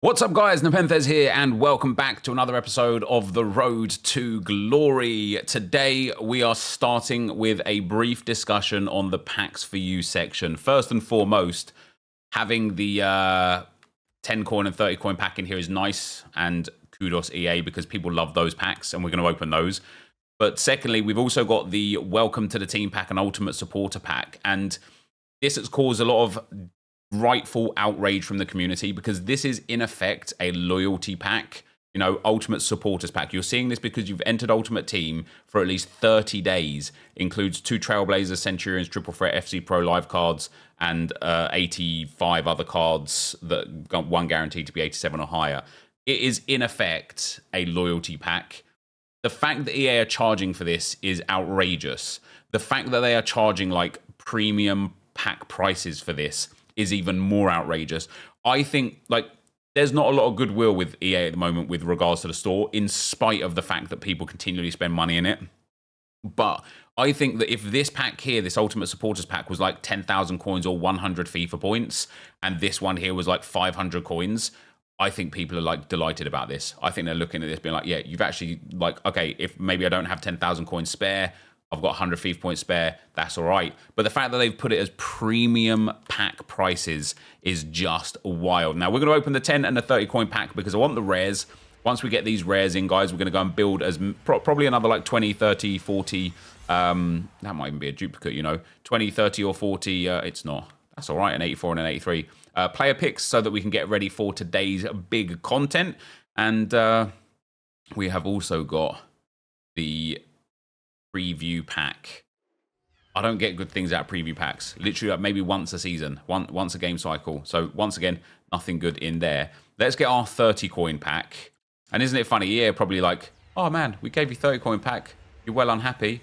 What's up, guys? NepentheZ here, and welcome back to another episode of The Road to Glory. Today, we are starting with a brief discussion on the packs for you section. First and foremost, having the 10 coin and 30 coin pack in here is nice, and kudos EA, because people love those packs, and we're going to open those. But secondly, we've also got the Welcome to the Team pack and Ultimate Supporter pack, and this has caused a lot of rightful outrage from the community because this is in effect a loyalty pack, Ultimate Supporters pack. You're seeing this because you've entered Ultimate Team for at least 30 days. Includes 2 Trailblazers, Centurions, Triple Threat, FC Pro Live cards, and 85 other cards that got one guaranteed to be 87 or higher. It is in effect a loyalty pack. The fact that EA are charging for this is outrageous. The fact that they are charging like premium pack prices for this is even more outrageous. I think there's not a lot of goodwill with EA at the moment with regards to the store, in spite of the fact that people continually spend money in it. But I think that if this pack here, this Ultimate Supporters pack, was like 10,000 coins or 100 FIFA points, and this one here was like 500 coins, I think people are like delighted about this. I think they're looking at this being like, yeah, you've actually okay, if maybe I don't have 10,000 coins spare, I've got 100 FIFA points spare, that's all right. But the fact that they've put it as premium pack prices is just wild. Now, we're going to open the 10 and the 30 coin pack because I want the rares. Once we get these rares in, guys, we're going to go and build as probably another like 20, 30, 40. That might even be a duplicate, 20, 30 or 40. It's not. That's all right, an 84 and an 83. Player picks so that we can get ready for today's big content. And we have also got the preview pack. I don't get good things out of preview packs. Literally maybe once a season, once a game cycle. So once again, nothing good in there. Let's get our 30 coin pack. And isn't it funny? EA probably like, oh man, we gave you 30 coin pack. You're well unhappy.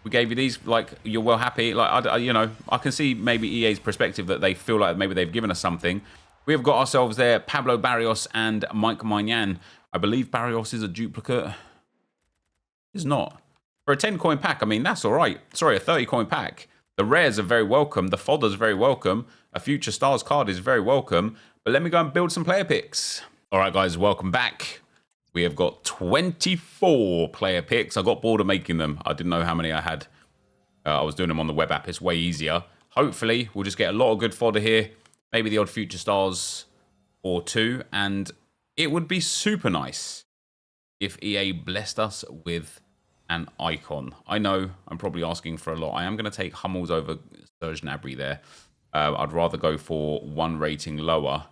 We gave you these, you're well happy. I can see maybe EA's perspective that they feel like maybe they've given us something. We have got ourselves there Pablo Barrios and Mike Maignan. I believe Barrios is a duplicate. It's not. For a 10 coin pack, I mean, that's all right. Sorry, a 30 coin pack. The rares are very welcome. The fodder's very welcome. A Future Stars card is very welcome. But let me go and build some player picks. All right, guys, welcome back. We have got 24 player picks. I got bored of making them. I didn't know how many I had. I was doing them on the web app. It's way easier. Hopefully, we'll just get a lot of good fodder here. Maybe the odd Future Stars or 2. And it would be super nice if EA blessed us with an icon. I know I'm probably asking for a lot. I am going to take Hummels over Serge Gnabry there. I'd rather go for 1 rating lower,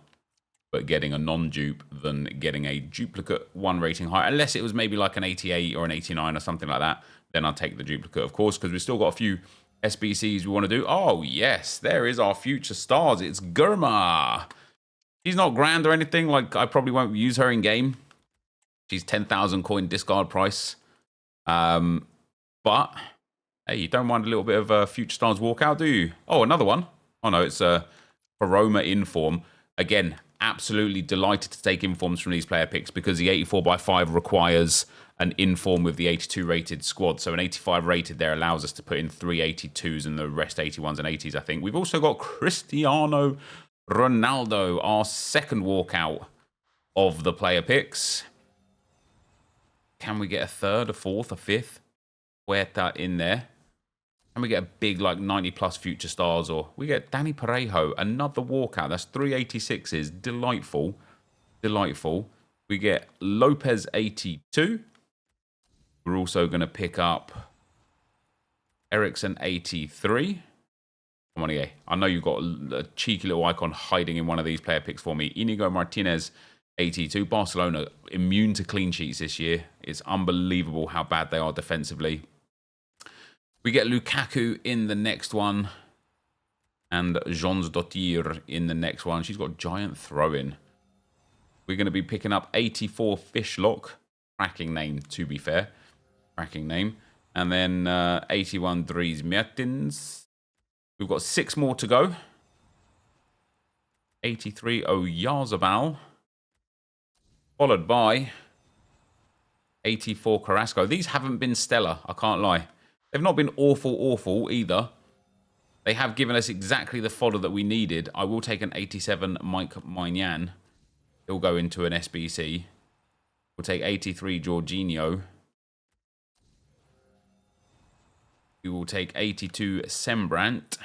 but getting a non-dupe than getting a duplicate 1 rating higher. Unless it was maybe like an 88 or an 89 or something like that, then I'll take the duplicate, of course, because we've still got a few SBCs we want to do. Oh, yes, there is our Future Stars. It's Gurma. She's not grand or anything. I probably won't use her in game. She's 10,000 coin discard price. But hey, you don't mind a little bit of a Future Stars walkout, do you? Oh, another one. Oh no, it's a Paroma Inform. Again, absolutely delighted to take informs from these player picks because the 84x5 requires an inform with the 82 rated squad. So an 85 rated there allows us to put in 3 82s and the rest 81s and 80s, I think. We've also got Cristiano Ronaldo, our second walkout of the player picks. Can we get a third, a fourth, a fifth? Huerta in there. Can we get a big, 90-plus Future Stars? Or we get Danny Parejo, another walkout. That's 3 86s. Delightful. Delightful. We get Lopez 82. We're also going to pick up Ericsson 83. Come on, EA. I know you've got a cheeky little icon hiding in one of these player picks for me. Inigo Martinez 82. Barcelona immune to clean sheets this year. It's unbelievable how bad they are defensively. We get Lukaku in the next one. And Jons Dottir in the next one. She's got giant throw-in. We're going to be picking up 84 Fishlock. Cracking name, to be fair. Cracking name. And then 81 Dries Mertens. We've got 6 more to go. 83 Oyarzabal. Followed by 84 Carrasco. These haven't been stellar, I can't lie. They've not been awful either. They have given us exactly the fodder that we needed. I will take an 87 Mike Maignan. He'll go into an SBC. We'll take 83 Jorginho. We will take 82 Sembrant.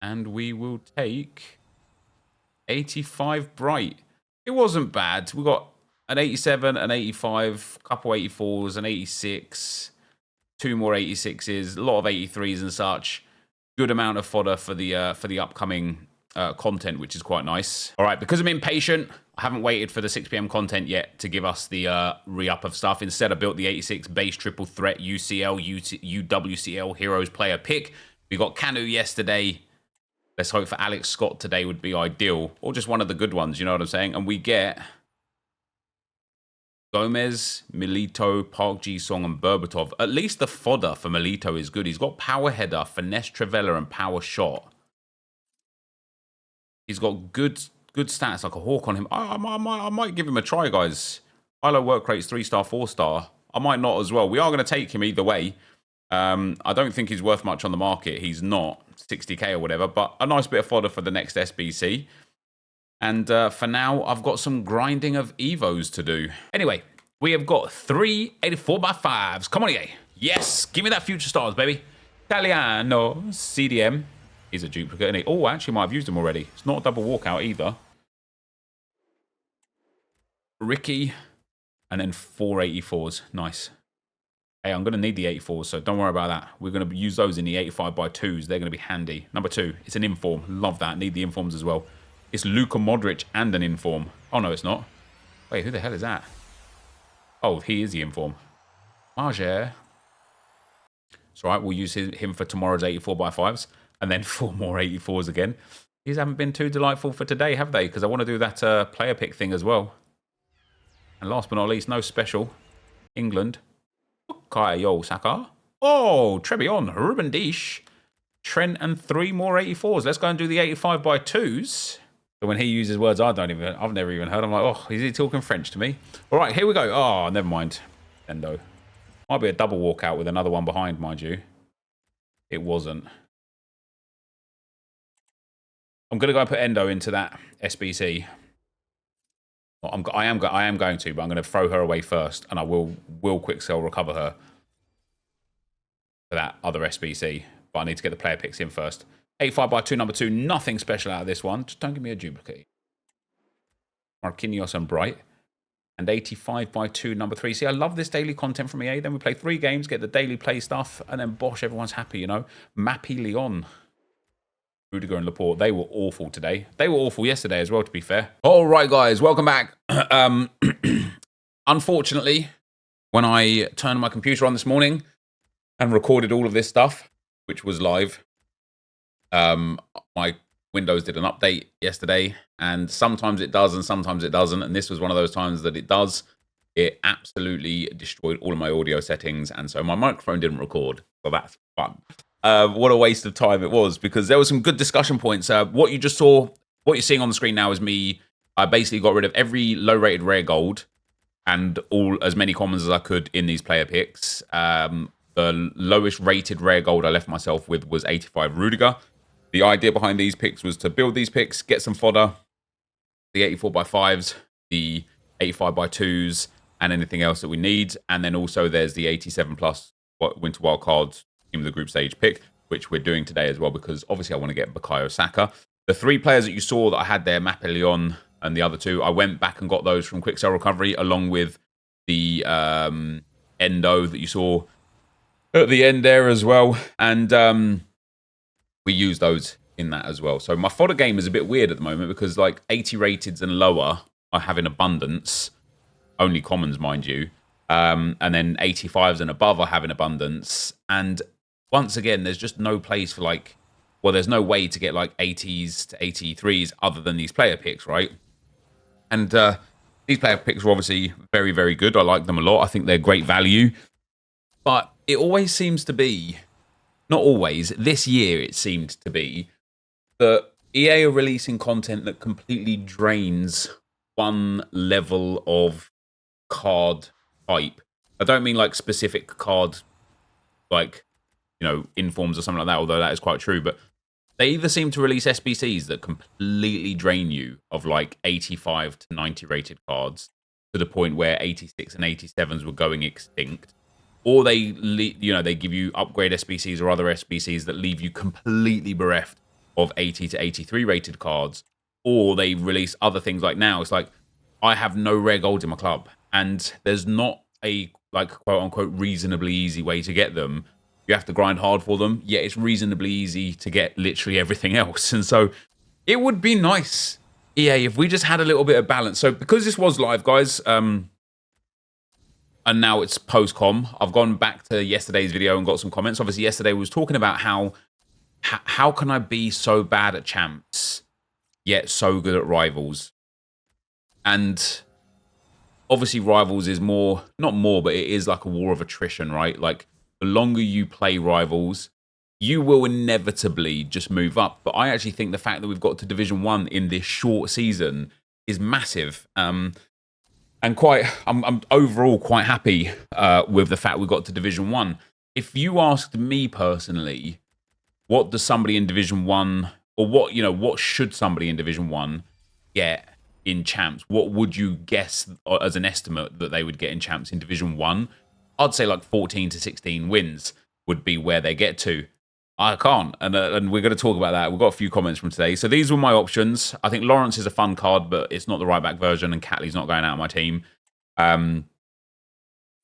And we will take 85 Bright. It wasn't bad. We got an 87, an 85, a couple 84s, an 86, 2 more 86s, a lot of 83s and such. Good amount of fodder for the upcoming content, which is quite nice. All right, because I'm impatient, I haven't waited for the 6 p.m. content yet to give us the re-up of stuff. Instead, I built the 86 base triple threat UCL, UWCL Heroes player pick. We got Canu yesterday. Let's hope for Alex Scott today would be ideal. Or just one of the good ones, you know what I'm saying? And we get Gomez, Milito, Park Ji-song, and Berbatov. At least the fodder for Milito is good. He's got power header, finesse trivela, and power shot. He's got good stats, like a hawk on him. I might give him a try, guys. Hilo work rate's 3-star, 4-star. I might not as well. We are going to take him either way. I don't think he's worth much on the market. He's not 60k or whatever, but a nice bit of fodder for the next SBC. And for now, I've got some grinding of Evos to do. Anyway, we have got 3 84x5s. Come on, EA. Yes, give me that future stars, baby. Italiano, CDM. He's a duplicate, isn't he? Oh, actually, might have used him already. It's not a double walkout either. Ricky, and then 4 84s. Nice. Hey, I'm going to need the 84s, so don't worry about that. We're going to use those in the 85x2s. They're going to be handy. Number 2, it's an inform. Love that. Need the informs as well. It's Luka Modric and an inform. Oh, no, it's not. Wait, who the hell is that? Oh, he is the inform. Marger. It's all right. We'll use him for tomorrow's 84x5s. And then 4 more 84s again. These haven't been too delightful for today, have they? Because I want to do that player pick thing as well. And last but not least, no special. England. Kayo Saka. Oh, Trebion. Ruben Dish. Trent and 3 more 84s. Let's go and do the 85x2s. So when he uses words I've never even heard, I'm like, oh, is he talking French to me? All right, here we go. Oh, never mind. Endo. Might be a double walkout with another one behind, mind you. It wasn't. I'm going to go and put Endo into that SBC. Well, I am going to, but I'm going to throw her away first, and I will quick sell recover her for that other SBC. But I need to get the player picks in first. 85x2, number 2. Nothing special out of this one. Just don't give me a duplicate. Marquinhos and Bright. And 85x2, number 3. See, I love this daily content from EA. Then we play 3 games, get the daily play stuff, and then bosh, everyone's happy, you know. Mappy Leon. Rudiger and Laporte, they were awful today. They were awful yesterday as well, to be fair. All right, guys, welcome back. Unfortunately, when I turned my computer on this morning and recorded all of this stuff, which was live, my Windows did an update yesterday, and sometimes it does and sometimes it doesn't, and this was one of those times that it does. It absolutely destroyed all of my audio settings, and so my microphone didn't record. So that's fun. What a waste of time it was, because there were some good discussion points. What you just saw, what you're seeing on the screen now is me. I basically got rid of every low-rated rare gold and as many commons as I could in these player picks. The lowest rated rare gold I left myself with was 85 Rudiger. The idea behind these picks was to build these picks, get some fodder, the 84x5s, the 85x2s, and anything else that we need. And then also there's the 87 plus Winter Wildcard Team of the Group Stage pick, which we're doing today as well, because obviously I want to get Bukayo Saka. The 3 players that you saw that I had there, Mappé and the other 2, I went back and got those from Quick Sell Recovery, along with the Endo that you saw at the end there as well. And we use those in that as well. So my fodder game is a bit weird at the moment, because like 80 rateds and lower I have in abundance, only commons, mind you. And then 85s and above I have in abundance. And once again, there's just no place for there's no way to get like 80s to 83s other than these player picks, right? And these player picks are obviously very, very good. I like them a lot. I think they're great value. But it always seems to be, not always, this year it seemed to be, that EA are releasing content that completely drains one level of card type. I don't mean like specific card, like, you know, informs or something like that, although that is quite true, but they either seem to release SBCs that completely drain you of like 85 to 90 rated cards to the point where 86 and 87s were going extinct, or they they give you upgrade SBCs or other SBCs that leave you completely bereft of 80 to 83 rated cards, or they release other things. Like now, it's like I have no rare golds in my club, and there's not a like quote unquote reasonably easy way to get them. You have to grind hard for them, yet it's reasonably easy to get literally everything else. And so it would be nice, EA, if we just had a little bit of balance. So because this was live, guys, and now it's post-com, I've gone back to yesterday's video and got some comments. Obviously, yesterday we was talking about how can I be so bad at champs, yet so good at rivals? And obviously rivals is not more, but it is like a war of attrition, right? Like the longer you play rivals, you will inevitably just move up. But I actually think the fact that we've got to Division 1 in this short season is massive. And I'm overall quite happy with the fact we got to Division 1. If you asked me personally, what does somebody in Division 1, or what should somebody in Division 1 get in champs? What would you guess as an estimate that they would get in champs in Division 1? I'd say like 14 to 16 wins would be where they get to. I can't, and we're going to talk about that. We've got a few comments from today. So these were my options. I think Lawrence is a fun card, but it's not the right back version, and Catley's not going out of my team. I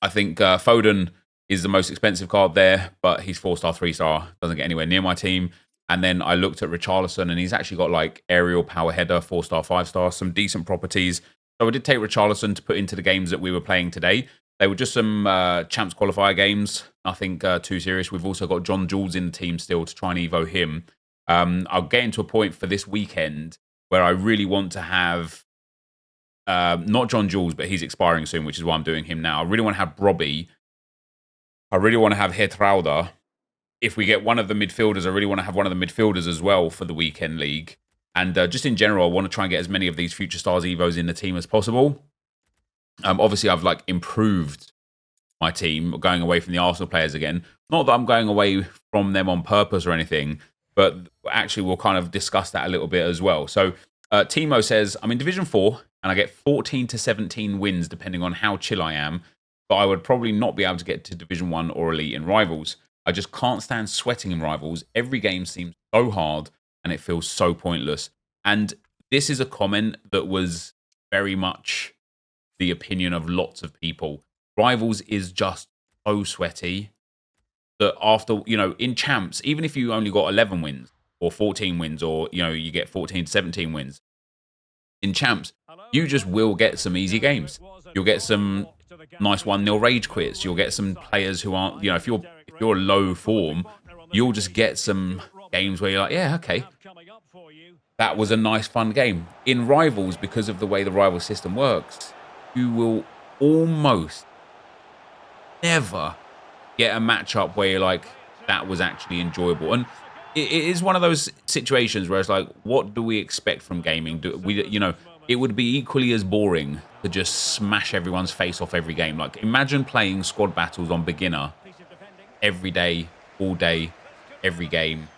think Foden is the most expensive card there, but he's 4-star, 3-star, doesn't get anywhere near my team. And then I looked at Richarlison, and he's actually got like aerial power header, 4-star, 5-star, some decent properties. So I did take Richarlison to put into the games that we were playing today. They were just some champs qualifier games, nothing too serious. We've also got John Jules in the team still to try and evo him. I'll get into a point for this weekend where I really want to have, not John Jules, but he's expiring soon, which is why I'm doing him now. I really want to have Brobby. I really want to have Hetrauda. If we get one of the midfielders, I really want to have one of the midfielders as well for the weekend league. And just in general, I want to try and get as many of these Future Stars Evos in the team as possible. Obviously, I've like improved my team, going away from the Arsenal players again. Not that I'm going away from them on purpose or anything, but actually we'll kind of discuss that a little bit as well. So Timo says, I'm in Division 4 and I get 14 to 17 wins depending on how chill I am, but I would probably not be able to get to Division 1 or Elite in Rivals. I just can't stand sweating in Rivals. Every game seems so hard and it feels so pointless. And this is a comment that was very much the opinion of lots of people. Rivals is just so sweaty that after, in champs, even if you only got 11 wins or 14 wins, or, you get 14 to 17 wins, in champs, you just will get some easy games. You'll get some nice 1-0 rage quits. You'll get some players who aren't, if you're low form, you'll just get some games where you're like, yeah, okay, that was a nice, fun game. In Rivals, because of the way the rival system works, you will almost never get a matchup where you're like, that was actually enjoyable. And it is one of those situations where it's like, what do we expect from gaming? It would be equally as boring to just smash everyone's face off every game. Like, imagine playing squad battles on beginner every day, all day, every game,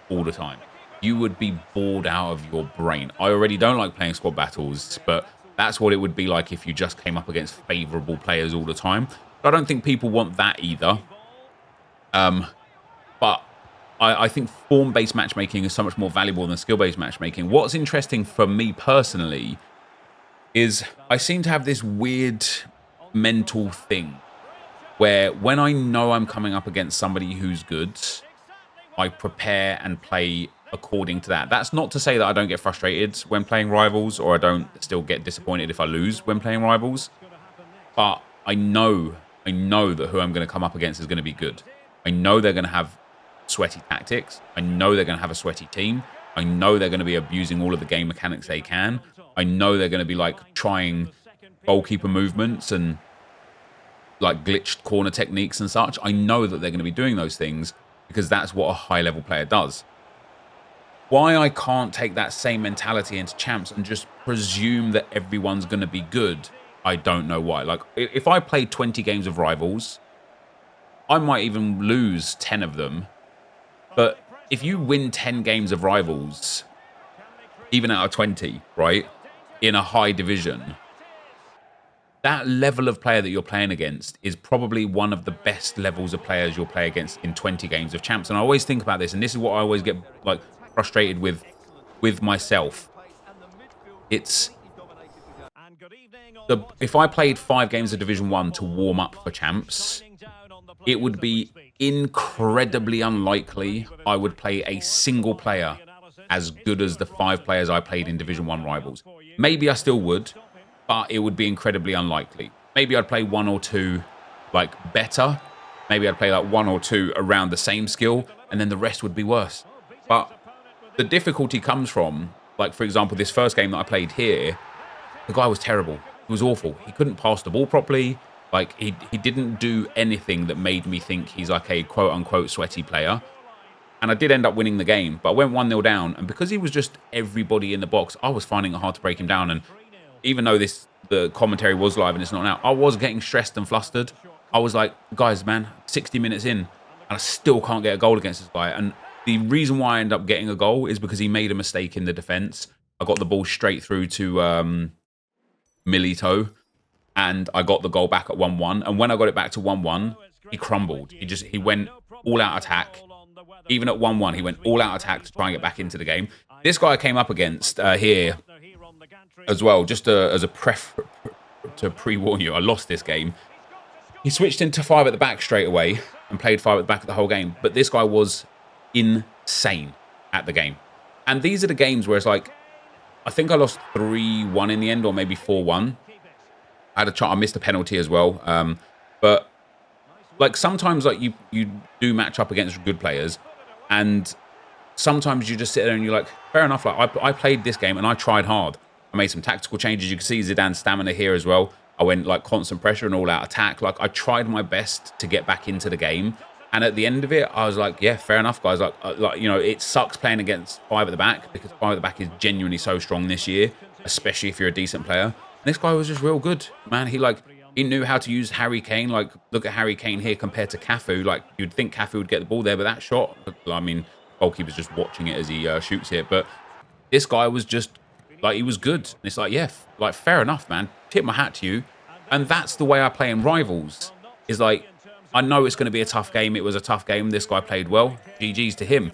all the time. You would be bored out of your brain. I already don't like playing squad battles, but that's what it would be like if you just came up against favourable players all the time. I don't think people want that either. But I think form-based matchmaking is so much more valuable than skill-based matchmaking. What's interesting for me personally is I seem to have this weird mental thing where when I know I'm coming up against somebody who's good, I prepare and play according to that. That's not to say that I don't get frustrated when playing Rivals, or I don't still get disappointed if I lose when playing Rivals. But I know that who I'm going to come up against is going to be good. I know they're going to have sweaty tactics. I know they're going to have a sweaty team. I know they're going to be abusing all of the game mechanics they can. I know they're going to be like trying goalkeeper movements and like glitched corner techniques and such. I know that they're going to be doing those things because that's what a high-level player does. Why I can't take that same mentality into champs and just presume that everyone's going to be good, I don't know why. Like, if I play 20 games of Rivals, I might even lose 10 of them. But if you win 10 games of Rivals, even out of 20, right, in a high division, that level of player that you're playing against is probably one of the best levels of players you'll play against in 20 games of champs. And I always think about this, and this is what I always get like frustrated with myself. It's if I played 5 games of Division 1 to warm up for champs, it would be incredibly unlikely I would play a single player as good as the 5 players I played in Division 1 Rivals. Maybe I still would, but it would be incredibly unlikely. Maybe I'd play 1 or 2 like better. Maybe I'd play like 1 or 2 around the same skill, and then the rest would be worse. But the difficulty comes from, like, for example, this first game that I played here, the guy was terrible. He was awful. He couldn't pass the ball properly. Like, he didn't do anything that made me think he's like a quote-unquote sweaty player. And I did end up winning the game, but I went 1-0 down. And because he was just everybody in the box, I was finding it hard to break him down. And even though the commentary was live and it's not now, I was getting stressed and flustered. I was like, guys, man, 60 minutes in, and I still can't get a goal against this guy. And the reason why I ended up getting a goal is because he made a mistake in the defense. I got the ball straight through to Milito, and I got the goal back at 1-1. And when I got it back to 1-1, he crumbled. He went all out attack. Even at 1-1, he went all out attack to try and get back into the game. This guy I came up against here as well, just as a to pre-warn you, I lost this game. He switched into 5 at the back straight away and played 5 at the back of the whole game. But this guy was insane at the game. And these are the games where it's like, I think I lost 3-1 in the end, or maybe 4-1. I missed a penalty as well. But like sometimes like you do match up against good players, and sometimes you just sit there and you're like, fair enough. Like I played this game and I tried hard. I made some tactical changes. You can see Zidane's stamina here as well. I went like constant pressure and all out attack. Like I tried my best to get back into the game. And at the end of it, I was like, yeah, fair enough, guys. Like you know, it sucks playing against 5 at the back, because 5 at the back is genuinely so strong this year, especially if you're a decent player. And this guy was just real good, man. He knew how to use Harry Kane. Like, look at Harry Kane here compared to Cafu. Like, you'd think Cafu would get the ball there, but that shot, I mean, goalkeeper's just watching it as he shoots it. But this guy was just, like, he was good. And it's like, yeah, like, fair enough, man. Tip my hat to you. And that's the way I play in Rivals. Is like, I know it's going to be a tough game. It was a tough game. This guy played well. GG's to him.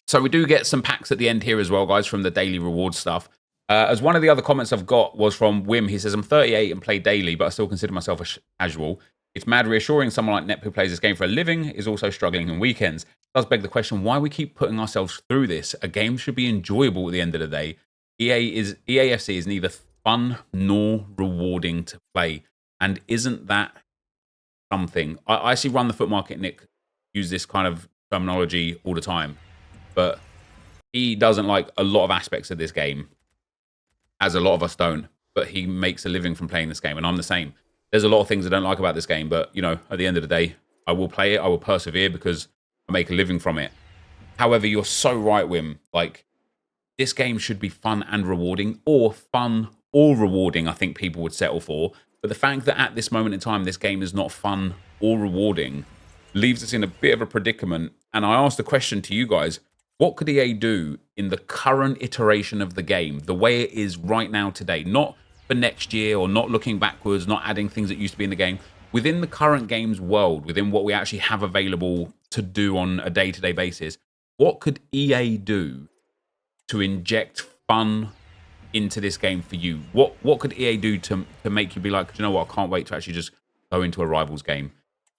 So we do get some packs at the end here as well, guys, from the daily reward stuff. As one of the other comments I've got was from Wim. He says, I'm 38 and play daily, but I still consider myself a casual. It's mad reassuring someone like Nep, who plays this game for a living, is also struggling on weekends. It does beg the question why we keep putting ourselves through this. A game should be enjoyable at the end of the day. EAFC is neither fun nor rewarding to play. And isn't that something? I see Run the Foot Market Nick use this kind of terminology all the time, but he doesn't like a lot of aspects of this game, as a lot of us don't, but he makes a living from playing this game, and I'm the same. There's a lot of things I don't like about this game, but, you know, at the end of the day, I will play it, I will persevere, because I make a living from it. However, you're so right, Wim. Like, this game should be fun and rewarding, or fun or rewarding, I think people would settle for. But the fact that at this moment in time, this game is not fun or rewarding leaves us in a bit of a predicament. And I asked the question to you guys, what could EA do in the current iteration of the game, the way it is right now today? Not for next year, or not looking backwards, not adding things that used to be in the game. Within the current game's world, within what we actually have available to do on a day-to-day basis, what could EA do to inject fun into this game for you? What could EA do to make you be like, you know what, I can't wait to actually just go into a Rivals game.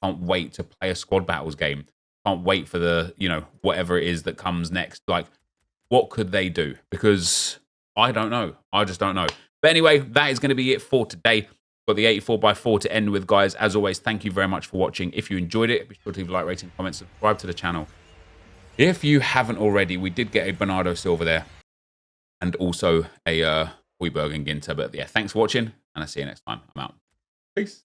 Can't wait to play a Squad Battles game. Can't wait for the, you know, whatever it is that comes next. Like, what could they do? Because I don't know. I just don't know. But anyway, that is going to be it for today. Got the 84x4 to end with, guys. As always, thank you very much for watching. If you enjoyed it, be sure to leave a like, rating, comment, subscribe to the channel. If you haven't already, we did get a Bernardo Silva there, and also a Hoiberg and Ginter. But yeah, thanks for watching, and I'll see you next time. I'm out. Peace.